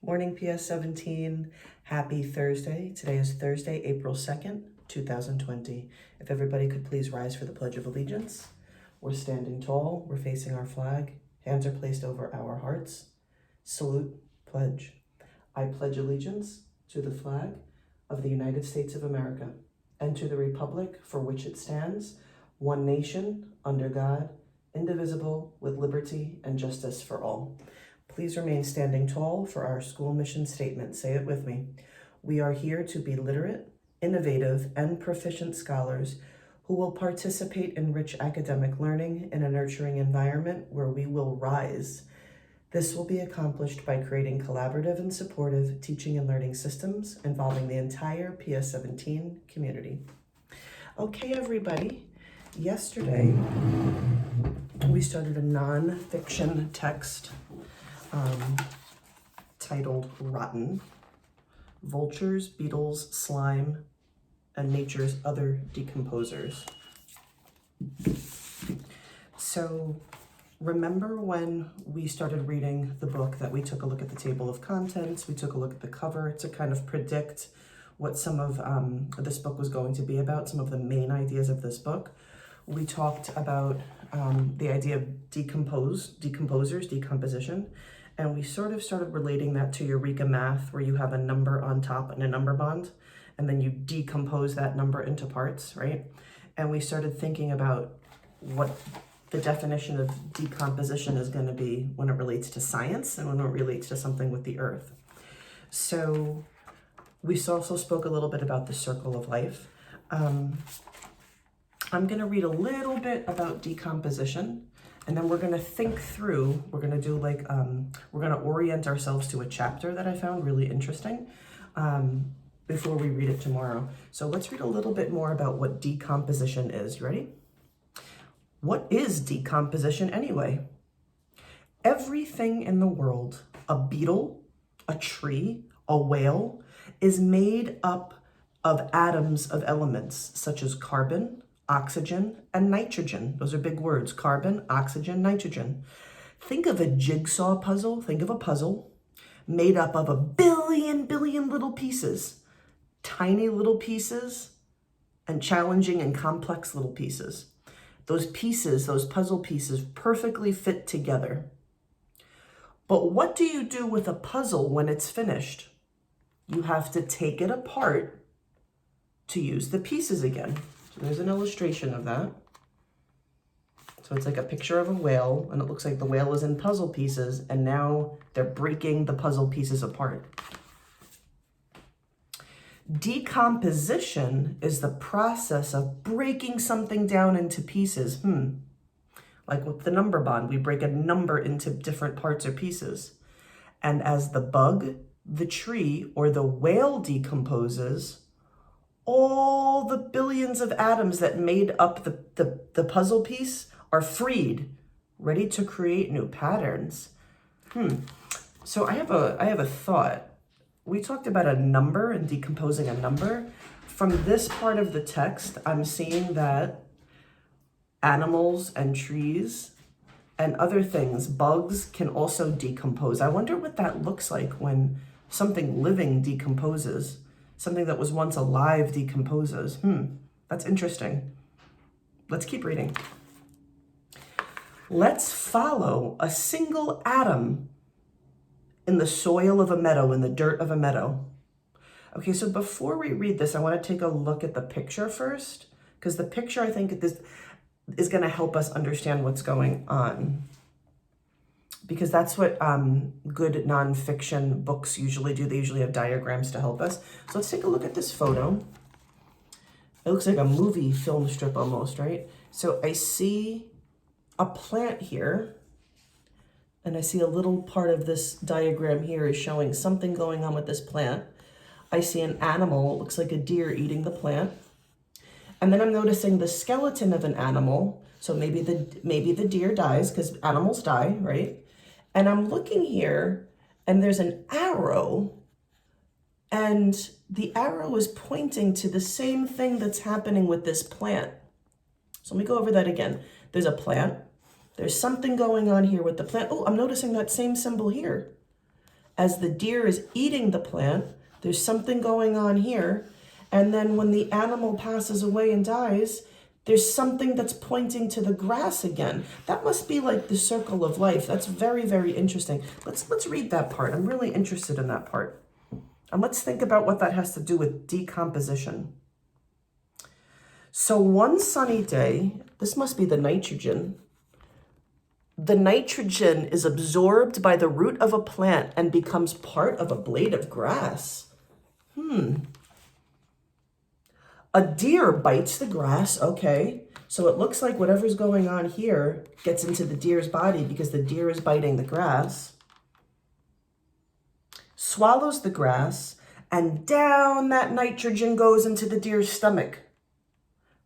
Morning PS17, happy Thursday. Today is Thursday, April 2nd, 2020. If everybody could please rise for the Pledge of Allegiance. We're standing tall, we're facing our flag, hands are placed over our hearts. Salute, pledge. I pledge allegiance to the flag of the United States of America and to the republic for which it stands, one nation, under God, indivisible, with liberty and justice for all. Please remain standing tall for our school mission statement. Say it with me. We are here to be literate, innovative, and proficient scholars who will participate in rich academic learning in a nurturing environment where we will rise. This will be accomplished by creating collaborative and supportive teaching and learning systems involving the entire PS17 community. Okay, everybody. Yesterday, we started a nonfiction text titled Rotten: Vultures, Beetles, Slime, and Nature's Other Decomposers. So remember when we started reading the book that we took a look at the table of contents, we took a look at the cover to kind of predict what some of this book was going to be about, some of the main ideas of this book. We talked about the idea of decomposition, and we sort of started relating that to Eureka Math, where you have a number on top and a number bond, and then you decompose that number into parts, right? And we started thinking about what the definition of decomposition is going to be when it relates to science and when it relates to something with the earth. So we also spoke a little bit about the circle of life. I'm going to read a little bit about decomposition, and then we're going to think through, we're going to do like, we're going to orient ourselves to a chapter that I found really interesting before we read it tomorrow. So let's read a little bit more about what decomposition is. You ready? What is decomposition anyway? Everything in the world, a beetle, a tree, a whale, is made up of atoms of elements such as carbon, oxygen, and nitrogen. Those are big words: carbon, oxygen, nitrogen. Think of a jigsaw puzzle. Think of a puzzle made up of a billion little pieces, tiny little pieces, and challenging and complex little pieces. Those pieces, those puzzle pieces, perfectly fit together. But what do you do with a puzzle when it's finished? You have to take it apart to use the pieces again. So there's an illustration of that. So it's like a picture of a whale, and it looks like the whale is in puzzle pieces, and now they're breaking the puzzle pieces apart. Decomposition is the process of breaking something down into pieces. Like with the number bond, we break a number into different parts or pieces. And as the bug, the tree, or the whale decomposes, all the billions of atoms that made up the puzzle piece are freed, ready to create new patterns. So I have a thought. We talked about a number and decomposing a number. From this part of the text, I'm seeing that animals and trees and other things, bugs, can also decompose. I wonder what that looks like when something living decomposes. Something that was once alive decomposes. That's interesting. Let's keep reading. Let's follow a single atom in the soil of a meadow, in the dirt of a meadow. Okay, so before we read this, I want to take a look at the picture first, because the picture, I think, this is going to help us understand what's going on. Because that's what good nonfiction books usually do. They usually have diagrams to help us. So let's take a look at this photo. It looks like a movie film strip almost, right? So I see a plant here, and I see a little part of this diagram here is showing something going on with this plant. I see an animal, it looks like a deer, eating the plant. And then I'm noticing the skeleton of an animal. So maybe the deer dies, because animals die, right? And I'm looking here, and there's an arrow, and the arrow is pointing to the same thing that's happening with this plant. So let me go over that again. There's a plant. There's something going on here with the plant. Oh, I'm noticing that same symbol here. as the deer is eating the plant, there's something going on here. And then when the animal passes away and dies, there's something that's pointing to the grass again. That must be like the circle of life. That's very, very interesting. Let's read that part. I'm really interested in that part. And let's think about what that has to do with decomposition. So one sunny day, this must be the nitrogen. The nitrogen is absorbed by the root of a plant and becomes part of a blade of grass. A deer bites the grass, okay. So it looks like whatever's going on here gets into the deer's body because the deer is biting the grass. Swallows the grass, and down that nitrogen goes into the deer's stomach.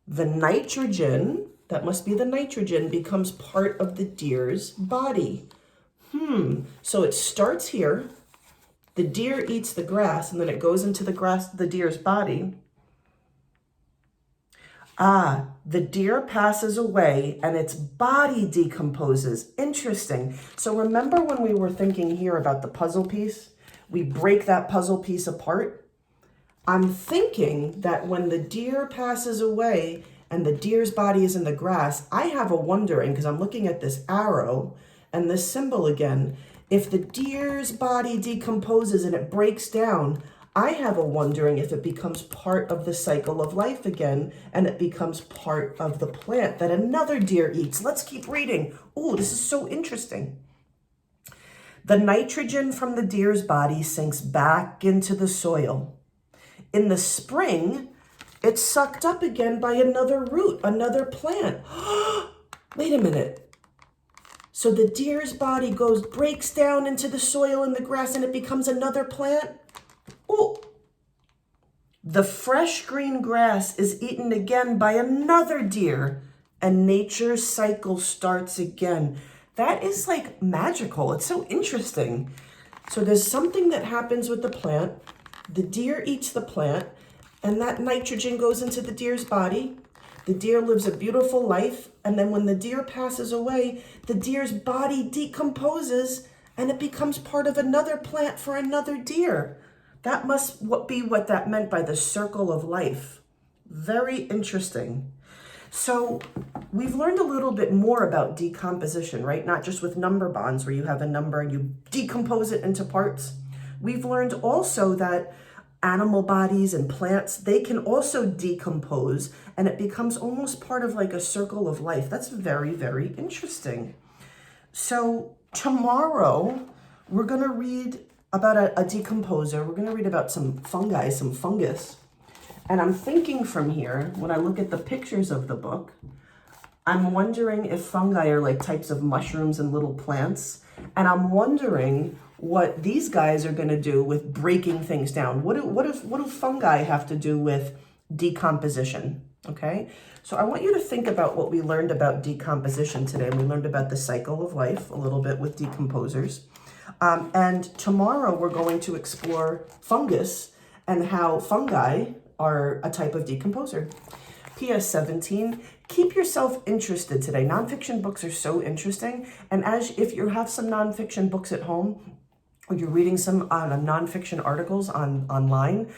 The nitrogen, that must be the nitrogen, becomes part of the deer's body. So it starts here. The deer eats the grass, and then it goes into the deer's body. The deer passes away and its body decomposes. Interesting. So remember when we were thinking here about the puzzle piece? We break that puzzle piece apart. I'm thinking that when the deer passes away and the deer's body is in the grass, I have a wondering, because I'm looking at this arrow and this symbol again, if the deer's body decomposes and it breaks down, I have a wondering if it becomes part of the cycle of life again and it becomes part of the plant that another deer eats. Let's keep reading. Oh, this is so interesting. The nitrogen from the deer's body sinks back into the soil. In the spring, it's sucked up again by another root, another plant. Wait a minute. So the deer's body breaks down into the soil and the grass and it becomes another plant? Oh, the fresh green grass is eaten again by another deer and nature's cycle starts again. That is like magical. It's so interesting. So there's something that happens with the plant. The deer eats the plant and that nitrogen goes into the deer's body. The deer lives a beautiful life. And then when the deer passes away, the deer's body decomposes and it becomes part of another plant for another deer. That must be what that meant by the circle of life. Very interesting. So we've learned a little bit more about decomposition, right? Not just with number bonds where you have a number and you decompose it into parts. We've learned also that animal bodies and plants, they can also decompose and it becomes almost part of like a circle of life. That's very, very interesting. So tomorrow we're going to read about a decomposer. We're going to read about some fungi, some fungus. And I'm thinking from here, when I look at the pictures of the book, I'm wondering if fungi are like types of mushrooms and little plants. And I'm wondering what these guys are going to do with breaking things down. What do fungi have to do with decomposition? Okay, so I want you to think about what we learned about decomposition today. We learned about the cycle of life a little bit with decomposers. And tomorrow we're going to explore fungus and how fungi are a type of decomposer. PS 17, keep yourself interested today. Nonfiction books are so interesting. And if you have some nonfiction books at home, or you're reading some nonfiction articles online,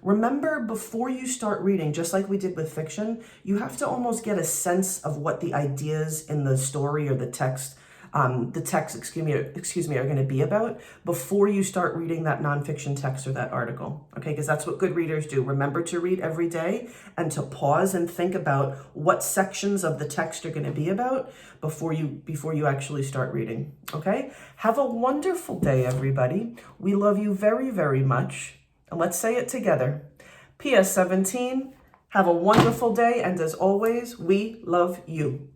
remember before you start reading, just like we did with fiction, you have to almost get a sense of what the ideas in the story or the text, excuse me, are going to be about before you start reading that nonfiction text or that article. Okay, because that's what good readers do. Remember to read every day and to pause and think about what sections of the text are going to be about before you actually start reading. Okay, have a wonderful day, everybody. We love you very, very much. And let's say it together. PS 17, have a wonderful day. And as always, we love you.